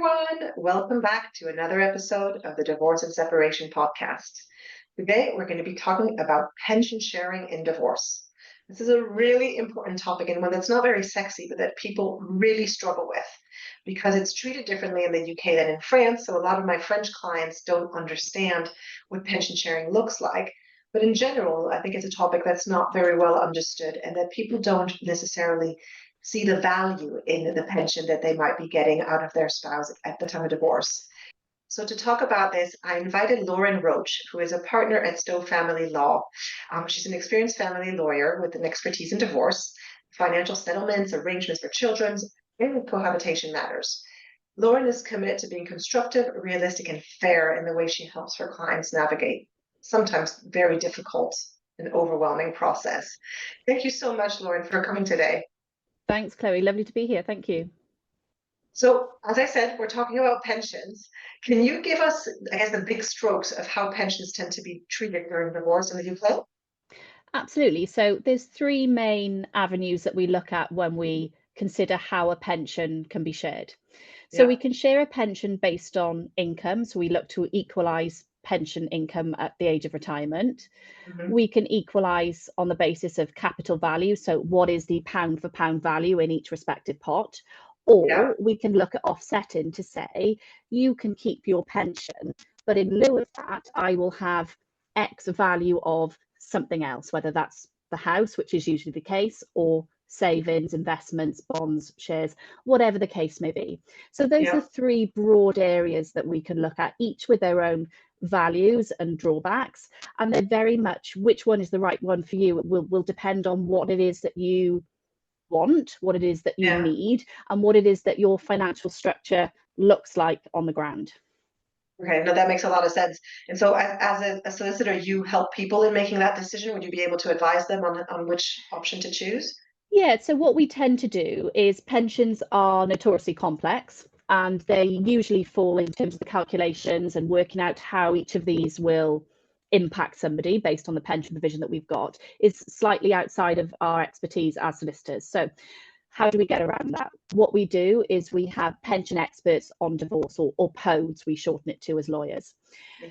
everyone. Welcome back to another episode of the Divorce and Separation podcast. Today, we're going to be talking about pension sharing in divorce. This is a really important topic and one that's not very sexy, but that people really struggle with because it's treated differently in the UK than in France. So a lot of my French clients don't understand what pension sharing looks like. But in general, I think it's a topic that's not very well understood and that people don't necessarily see the value in the pension that they might be getting out of their spouse at the time of divorce. So to talk about this, I invited Lauren Roche, who is a partner at Stowe Family Law. She's an experienced family lawyer with an expertise in divorce, financial settlements, arrangements for children, and cohabitation matters. Lauren is committed to being constructive, realistic, and fair in the way she helps her clients navigate sometimes very difficult and overwhelming process. Thank you so much, Lauren, for coming today. Thanks, Chloe. Lovely to be here. Thank you. So, as I said, we're talking about pensions. Can you give us, I guess, the big strokes of how pensions tend to be treated during divorce in the UK? Absolutely. So there's three main avenues that we look at when we consider how a pension can be shared. So we can share a pension based on income. So we look to equalise pension income at the age of retirement. Mm-hmm. We can equalise on the basis of capital value. So what is the pound for pound value in each respective pot? Or we can look at offsetting to say, you can keep your pension, but in lieu of that, I will have X value of something else, whether that's the house, which is usually the case, or savings, investments, bonds, shares, whatever the case may be. So those are three broad areas that we can look at, each with their own values and drawbacks. And they're very much which one is the right one for you will depend on what it is that you want, what it is that you need, and what it is that your financial structure looks like on the ground. Okay, no, that makes a lot of sense. And so as a solicitor, you help people in making that decision. Would you be able to advise them on which option to choose? Yeah, so what we tend to do is pensions are notoriously complex and they usually fall in terms of the calculations and working out how each of these will impact somebody based on the pension provision that we've got is slightly outside of our expertise as solicitors. So how do we get around that? What we do is we have pension experts on divorce, or PODs, we shorten it to as lawyers.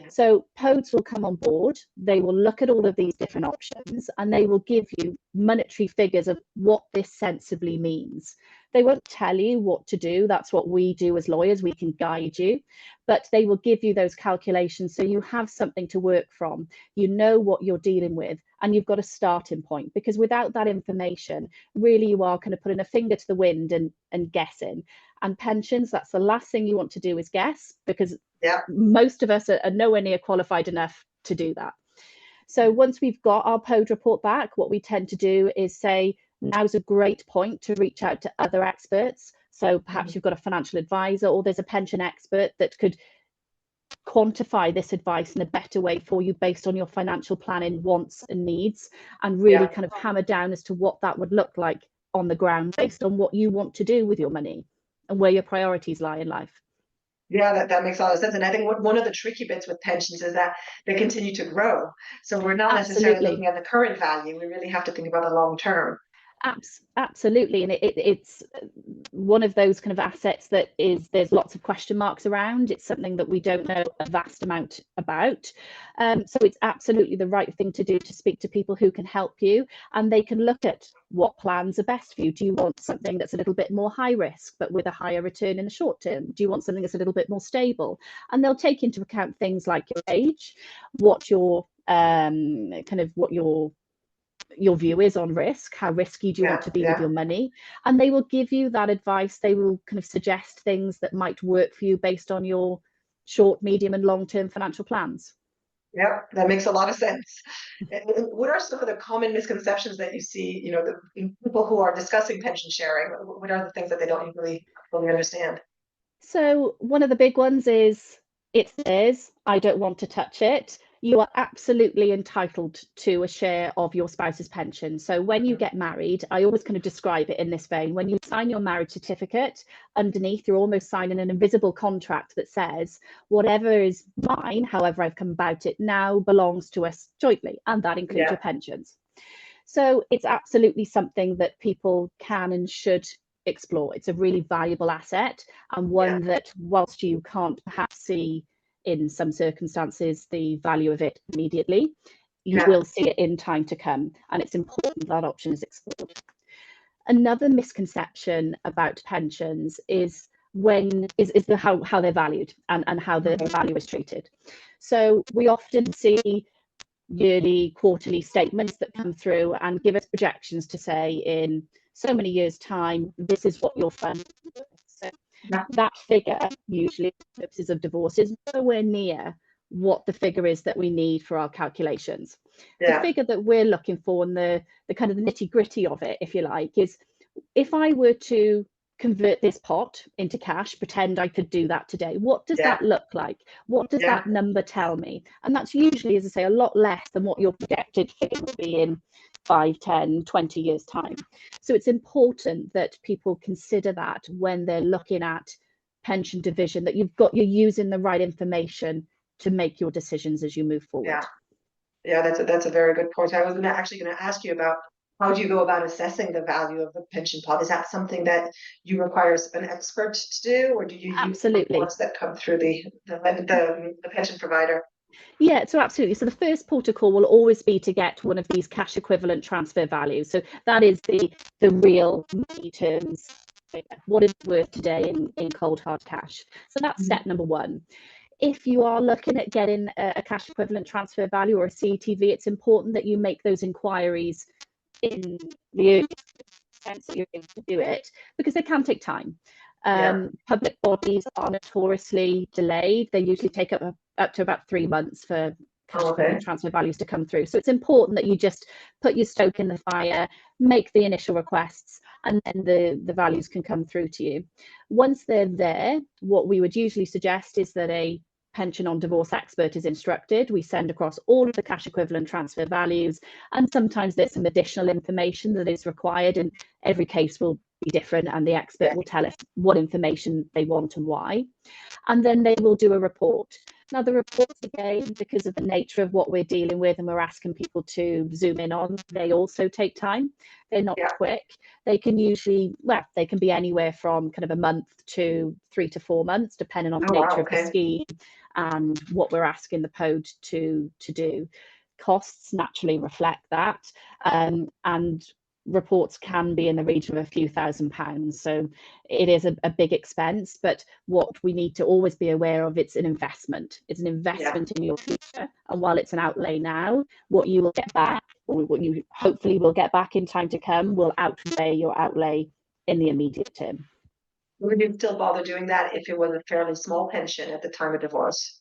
So PODs will come on board, they will look at all of these different options and they will give you monetary figures of what this sensibly means. They won't tell you what to do. That's what we do as lawyers. We can guide you, but they will give you those calculations so you have something to work from. You know what you're dealing with and you've got a starting point, because without that information, really you are kind of putting a finger to the wind and guessing. And pensions, that's the last thing you want to do is guess, because most of us are nowhere near qualified enough to do that. So once we've got our POD report back, what we tend to do is say, now's a great point to reach out to other experts. So perhaps you've got a financial advisor or there's a pension expert that could quantify this advice in a better way for you based on your financial planning wants and needs, and really kind of hammer down as to what that would look like on the ground based on what you want to do with your money and where your priorities lie in life. Yeah, that makes a lot of sense. And I think one of the tricky bits with pensions is that they continue to grow. So we're not necessarily looking at the current value. We really have to think about the long term. Absolutely, and it's one of those kind of assets that there's lots of question marks around. It's something that we don't know a vast amount about, so it's absolutely the right thing to do to speak to people who can help you, and they can look at what plans are best for you. Do you want something that's a little bit more high risk but with a higher return in the short term? Do you want something that's a little bit more stable? And they'll take into account things like your age, what your your view is on risk, how risky do you want to be with your money, and they will give you that advice. They will kind of suggest things that might work for you based on your short, medium and long-term financial plans. Yeah, that makes a lot of sense. And what are some of the common misconceptions that you see, in people who are discussing pension sharing? What are the things that they don't really fully understand? So one of the big ones is, it's theirs, I don't want to touch it. You are absolutely entitled to a share of your spouse's pension. So when you get married, I always kind of describe it in this vein. When you sign your marriage certificate, underneath, you're almost signing an invisible contract that says, whatever is mine, however I've come about it, now belongs to us jointly. And that includes your pensions. So it's absolutely something that people can and should explore. It's a really valuable asset, and one that, whilst you can't perhaps see in some circumstances the value of it immediately, you will see it in time to come, and it's important that option is explored. Another misconception about pensions is how they're valued and how the value is treated. So we often see yearly, quarterly statements that come through and give us projections to say, in so many years' time, this is what your fund is worth. So that figure, usually for purposes of divorce, is nowhere near what the figure is that we need for our calculations. The figure that we're looking for, and the kind of the nitty-gritty of it, if you like, is if I were to convert this pot into cash, pretend I could do that today, what does that look like? What does that number tell me? And that's usually, as I say, a lot less than what your projected figure will be in 5, 10, 20 years' time. So it's important that people consider that when they're looking at pension division, that you're using the right information to make your decisions as you move forward. Yeah, that's a very good point. I was actually going to ask you about, how do you go about assessing the value of the pension pot? Is that something that you require an expert to do, or do you use reports that come through the pension provider? Yeah, so absolutely. So the first protocol will always be to get one of these cash equivalent transfer values. So that is the real money terms, what is it worth today in cold hard cash. So that's step number one. If you are looking at getting a cash equivalent transfer value or a CETV, it's important that you make those inquiries in the earliest sense that you're able to do it, because they can take time. Public bodies are notoriously delayed. They usually take up to about 3 months for cash equivalent transfer values to come through. So it's important that you just put your stoke in the fire, make the initial requests, and then the values can come through to you. Once they're there, what we would usually suggest is that a pension on divorce expert is instructed. We send across all of the cash equivalent transfer values, and sometimes there's some additional information that is required, and every case will be different, and the expert will tell us what information they want and why. And then they will do a report. Now, the reports, again, because of the nature of what we're dealing with and we're asking people to zoom in on, they also take time. They're not quick. They can usually, they can be anywhere from kind of a month to 3 to 4 months, depending on the nature of the scheme and what we're asking the POD to do. Costs naturally reflect that, and reports can be in the region of a few £1,000s. So it is a big expense, but what we need to always be aware of, it's an investment. It's an investment in your future. And while it's an outlay now, what you will get back, or what you hopefully will get back in time to come, will outweigh your outlay in the immediate term. Would you still bother doing that if it was a fairly small pension at the time of divorce?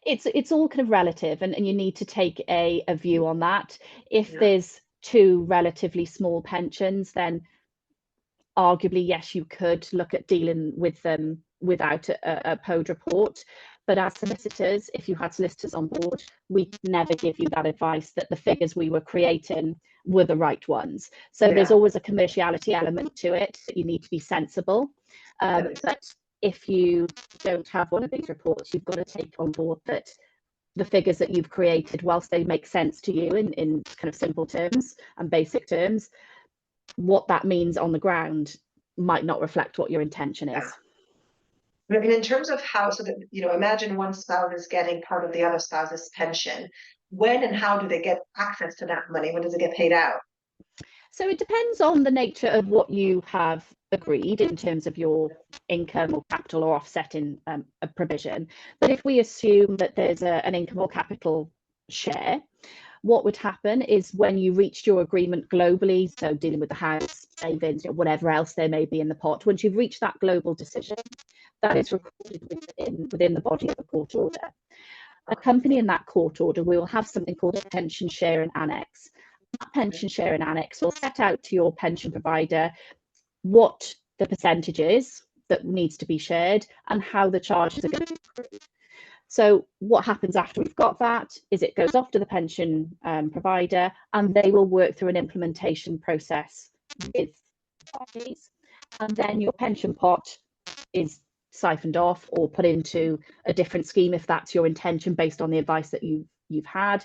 It's all kind of relative, and you need to take a view on that. If there's 2 relatively small pensions, then arguably, yes, you could look at dealing with them without a POD report. But as solicitors, if you had solicitors on board, we never give you that advice that the figures we were creating were the right ones. So there's always a commerciality element to it, that you need to be sensible. But if you don't have one of these reports, you've got to take on board that the figures that you've created, whilst they make sense to you in kind of simple terms and basic terms, what that means on the ground might not reflect what your intention is. I mean, in terms of how, so that, imagine one spouse is getting part of the other spouse's pension. When and how do they get access to that money? When does it get paid out? So it depends on the nature of what you have agreed in terms of your income or capital or offsetting a provision. But if we assume that there's an income or capital share, what would happen is, when you reached your agreement globally, so dealing with the house, savings, whatever else there may be in the pot, once you've reached that global decision, that is recorded within the body of a court order. Accompanying that court order, we will have something called a pension sharing annex. That pension sharing annex will set out to your pension provider what the percentage is that needs to be shared and how the charges are going to be accrued. So what happens after we've got that is it goes off to the pension provider, and they will work through an implementation process with parties, and then your pension pot is siphoned off or put into a different scheme if that's your intention, based on the advice that you've had.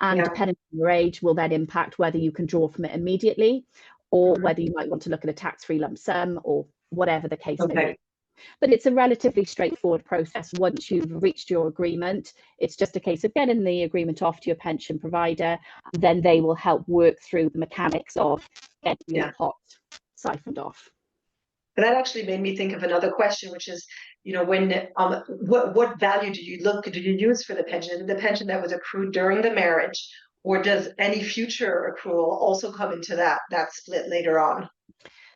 And depending on your age, will then impact whether you can draw from it immediately, or whether you might want to look at a tax-free lump sum or whatever the case may Okay. be. But it's a relatively straightforward process. Once you've reached your agreement, it's just a case of getting the agreement off to your pension provider, and then they will help work through the mechanics of getting your pot siphoned off. And that actually made me think of another question, which is, when what value do you use for the pension? Is it the pension that was accrued during the marriage, or does any future accrual also come into that split later on?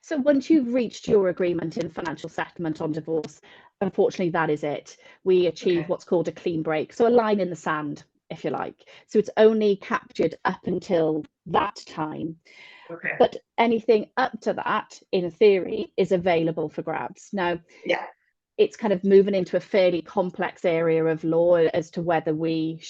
So once you've reached your agreement in financial settlement on divorce, unfortunately, that is it. We achieve what's called a clean break. So a line in the sand, if you like. So it's only captured up until that time. Okay. But anything up to that, in theory, is available for grabs. Now, it's kind of moving into a fairly complex area of law as to whether we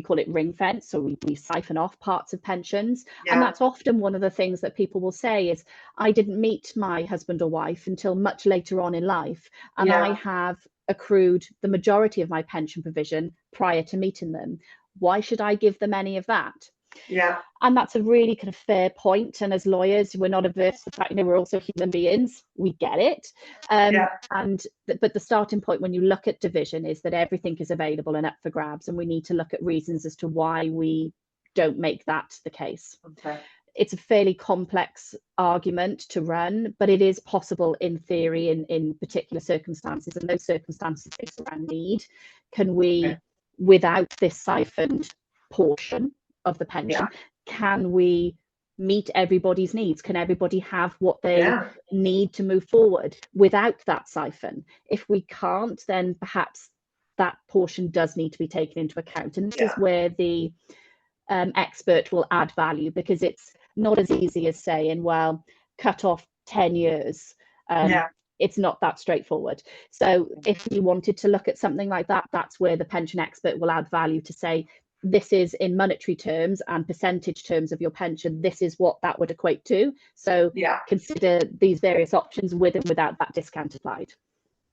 call it ring fence, so we siphon off parts of pensions. And that's often one of the things that people will say is, I didn't meet my husband or wife until much later on in life, and I have accrued the majority of my pension provision prior to meeting them. Why should I give them any of that? And that's a really kind of fair point. And as lawyers, we're not averse to the fact, we're also human beings. We get it. But the starting point when you look at division is that everything is available and up for grabs. And we need to look at reasons as to why we don't make that the case. It's a fairly complex argument to run, but it is possible in theory in particular circumstances. And those circumstances based around need. Can we, without this siphoned portion of the pension, can we meet everybody's needs? Can everybody have what they need to move forward without that siphon? If we can't, then perhaps that portion does need to be taken into account. And this is where the expert will add value, because it's not as easy as saying, well, cut off 10 years. It's not that straightforward. So if you wanted to look at something like that, that's where the pension expert will add value to say, this is in monetary terms and percentage terms of your pension, this is what that would equate to. So consider these various options with and without that discount applied.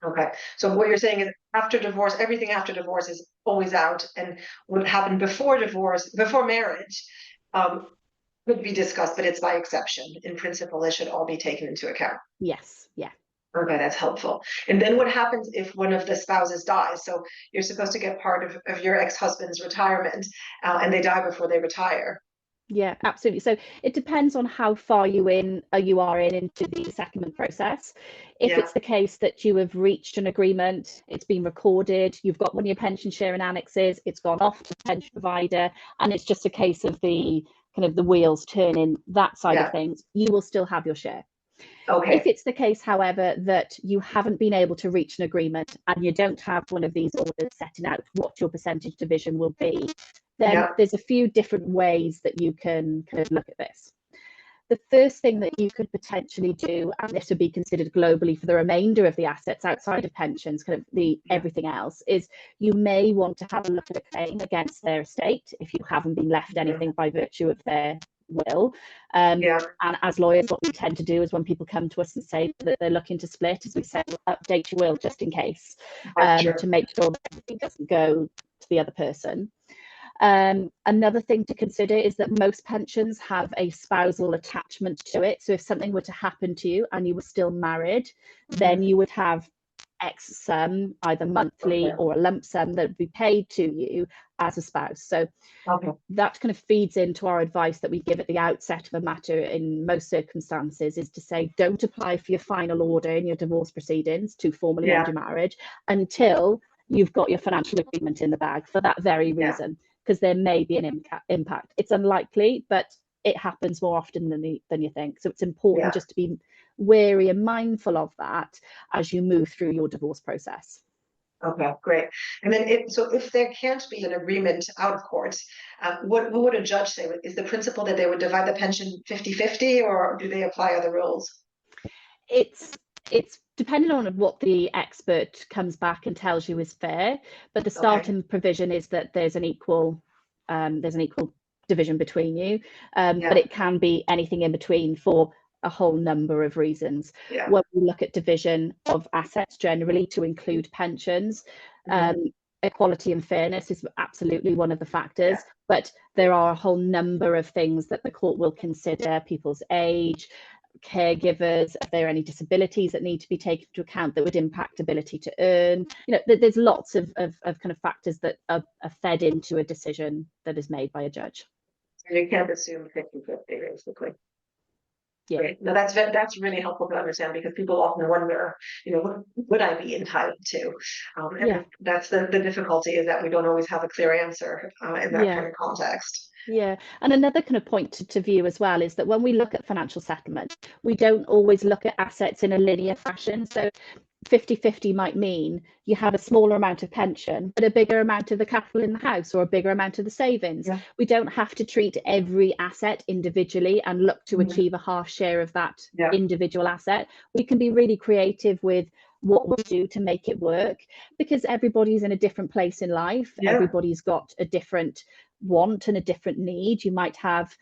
Okay. So what you're saying is after divorce, everything after divorce is always out, and what happened before divorce, before marriage, could be discussed, but it's by exception. In principle, it should all be taken into account. Yes. Yeah. Okay, that's helpful. And then what happens if one of the spouses dies? So you're supposed to get part of your ex-husband's retirement, and they die before they retire. Yeah, absolutely. So it depends on how far you are into the settlement process. If it's the case that you have reached an agreement, it's been recorded, you've got one of your pension sharing annexes, it's gone off to the pension provider, and it's just a case of the kind of the wheels turning, that side of things, you will still have your share. If it's the case, however, that you haven't been able to reach an agreement and you don't have one of these orders setting out what your percentage division will be, then there's a few different ways that you can kind of look at this. The first thing that you could potentially do, and this would be considered globally for the remainder of the assets outside of pensions, kind of the everything else, is you may want to have a look at a claim against their estate if you haven't been left anything by virtue of their will. And as lawyers, what we tend to do is when people come to us and say that they're looking to split, is we say, well, update your will just in case, to make sure that everything doesn't go to the other person. Another thing to consider is that most pensions have a spousal attachment to it. So if something were to happen to you and you were still married, then you would have X sum, either monthly or a lump sum, that would be paid to you as a spouse. So that kind of feeds into our advice that we give at the outset of a matter in most circumstances, is to say, don't apply for your final order in your divorce proceedings to formally end your marriage until you've got your financial agreement in the bag, for that very reason, because there may be an impact. It's unlikely, but it happens more often than you think. So it's important just to be wary and mindful of that as you move through your divorce process. Okay, great. And then if there can't be an agreement out of court, what would a judge say? Is the principle that they would divide the pension 50-50, or do they apply other rules? It's depending on what the expert comes back and tells you is fair, but the starting provision is that there's an equal division between you, but it can be anything in between for a whole number of reasons. When we look at division of assets generally to include pensions, equality and fairness is absolutely one of the factors, but there are a whole number of things that the court will consider: people's age, caregivers, if there are any disabilities that need to be taken into account that would impact ability to earn. There's lots of kind of factors that are fed into a decision that is made by a judge. You can't assume 50-50, basically. Yeah. Great. No, that's really helpful to understand, because people often wonder, what would I be entitled to? And that's the difficulty, is that we don't always have a clear answer in that kind of context. Yeah, and another kind of point to view as well is that when we look at financial settlement, we don't always look at assets in a linear fashion. So 50-50 might mean you have a smaller amount of pension, but a bigger amount of the capital in the house, or a bigger amount of the savings. We don't have to treat every asset individually and look to achieve a half share of that individual asset. We can be really creative with what we do to make it work, because everybody's in a different place in life. Everybody's got a different want and a different need. You might have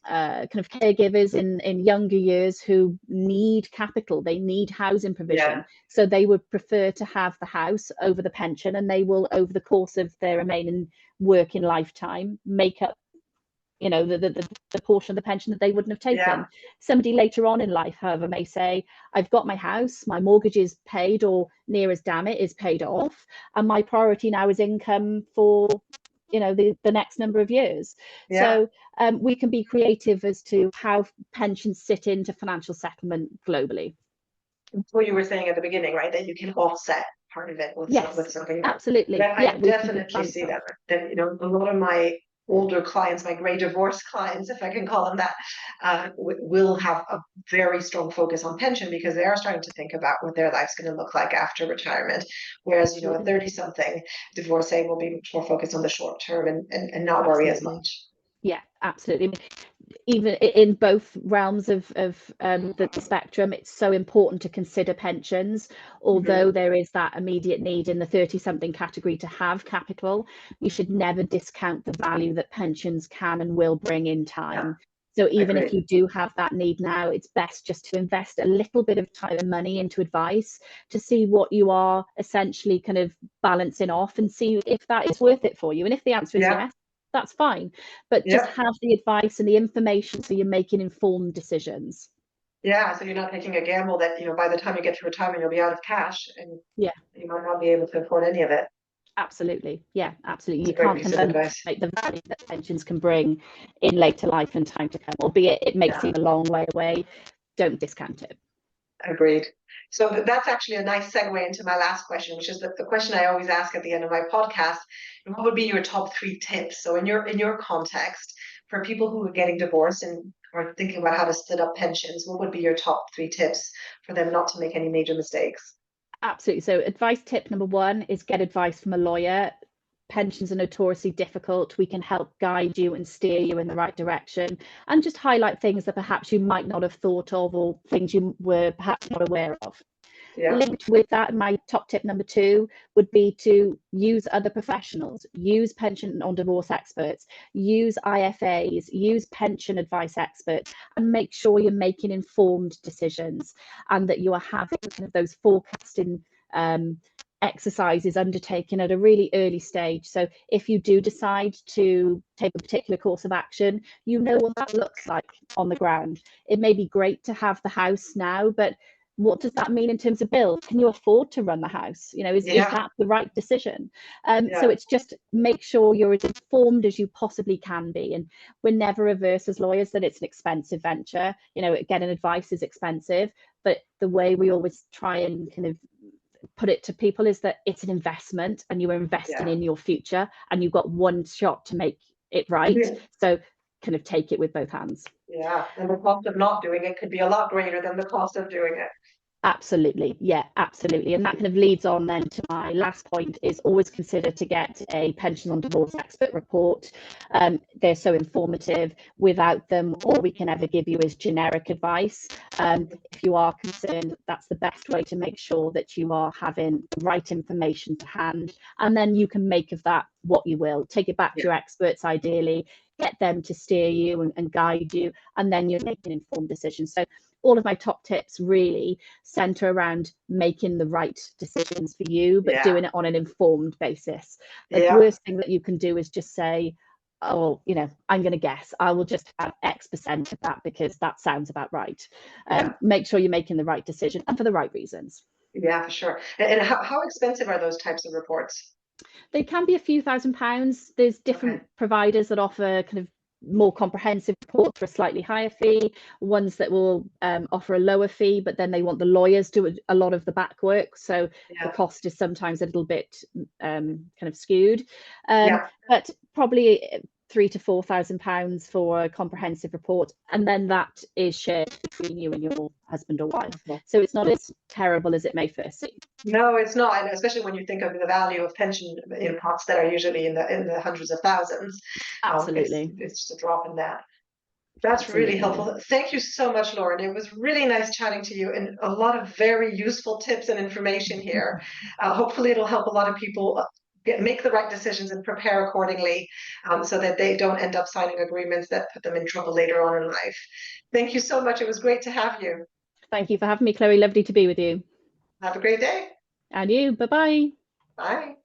kind of caregivers in younger years who need capital, they need housing provision, so they would prefer to have the house over the pension, and they will, over the course of their remaining working lifetime, make up the portion of the pension that they wouldn't have taken. Somebody later on in life, however, may say, I've got my house, my mortgage is paid, or near as damn it is paid off, and my priority now is income for the next number of years. So we can be creative as to how pensions sit into financial settlement globally. What you were saying at the beginning, right, that you can offset part of it with something. Absolutely. I definitely see that. Then a lot of my older clients, my grey divorce clients, if I can call them that, will have a very strong focus on pension, because they are starting to think about what their life's going to look like after retirement. Whereas, a 30-something divorcee will be much more focused on the short term and not worry as much. Yeah, absolutely. Even in both realms of the spectrum, it's so important to consider pensions. Although there is that immediate need in the 30-something category to have capital, you should never discount the value that pensions can and will bring in time. So even if you do have that need now, it's best just to invest a little bit of time and money into advice to see what you are essentially kind of balancing off, and see if that is worth it for you. And if the answer is yes, that's fine, but just have the advice and the information so you're making informed decisions. So you're not taking a gamble that by the time you get to retirement you'll be out of cash, and you might not be able to afford any of it. Absolutely. Absolutely. You can't underestimate the value that pensions can bring in later life and time to come, albeit it may seem a long way away. Don't discount it. Agreed. So that's actually a nice segue into my last question, which is the question I always ask at the end of my podcast. What would be your top 3 tips? So in your context, for people who are getting divorced and are thinking about how to split up pensions, what would be your top 3 tips for them not to make any major mistakes? Absolutely. So advice tip number 1 is get advice from a lawyer. Pensions are notoriously difficult. We can help guide you and steer you in the right direction, and just highlight things that perhaps you might not have thought of, or things you were perhaps not aware of. Linked with that, my top tip number 2 would be to use other professionals, use pension on divorce experts, use IFAs, use pension advice experts, and make sure you're making informed decisions, and that you are having kind of those forecasting exercises undertaken at a really early stage. So if you do decide to take a particular course of action, you know what that looks like on the ground. It may be great to have the house now, but what does that mean in terms of bills? Can you afford to run the house? Is that the right decision? So it's just make sure you're as informed as you possibly can be. And we're never averse as lawyers that it's an expensive venture. Getting advice is expensive, but the way we always try and kind of put it to people is that it's an investment, and you are investing in your future, and you've got one shot to make it right. So kind of take it with both hands. And the cost of not doing it could be a lot greater than the cost of doing it. Absolutely. Absolutely. And that kind of leads on then to my last point, is always consider to get a pension on divorce expert report. They're so informative. Without them, all we can ever give you is generic advice. If you are concerned, that's the best way to make sure that you are having the right information to hand, and then you can make of that what you will. Take it back to your experts, ideally, get them to steer you and guide you, and then you're making informed decisions. So all of my top tips really center around making the right decisions for you, but doing it on an informed basis. The worst thing that you can do is just say, oh, I'm going to guess, I will just have X% of that because that sounds about right. Make sure you're making the right decision and for the right reasons. Yeah, for sure. And how expensive are those types of reports? They can be a few £1,000s. There's different providers that offer kind of more comprehensive reports for a slightly higher fee, ones that will offer a lower fee, but then they want the lawyers to do a lot of the back work. So the cost is sometimes a little bit kind of skewed. But probably £3,000 to £4,000 for a comprehensive report, and then that is shared between you and your husband or wife. So it's not as terrible as it may first seem. No, it's not, and especially when you think of the value of pension pots that are usually in the hundreds of thousands. Absolutely, it's just a drop in that. That's really helpful. Thank you so much, Lauren. It was really nice chatting to you, and a lot of very useful tips and information here. Hopefully, it'll help a lot of people make the right decisions and prepare accordingly, so that they don't end up signing agreements that put them in trouble later on in life. Thank you so much. It was great to have you. Thank you for having me, Chloe. Lovely to be with you. Have a great day. And you. Bye-bye. Bye.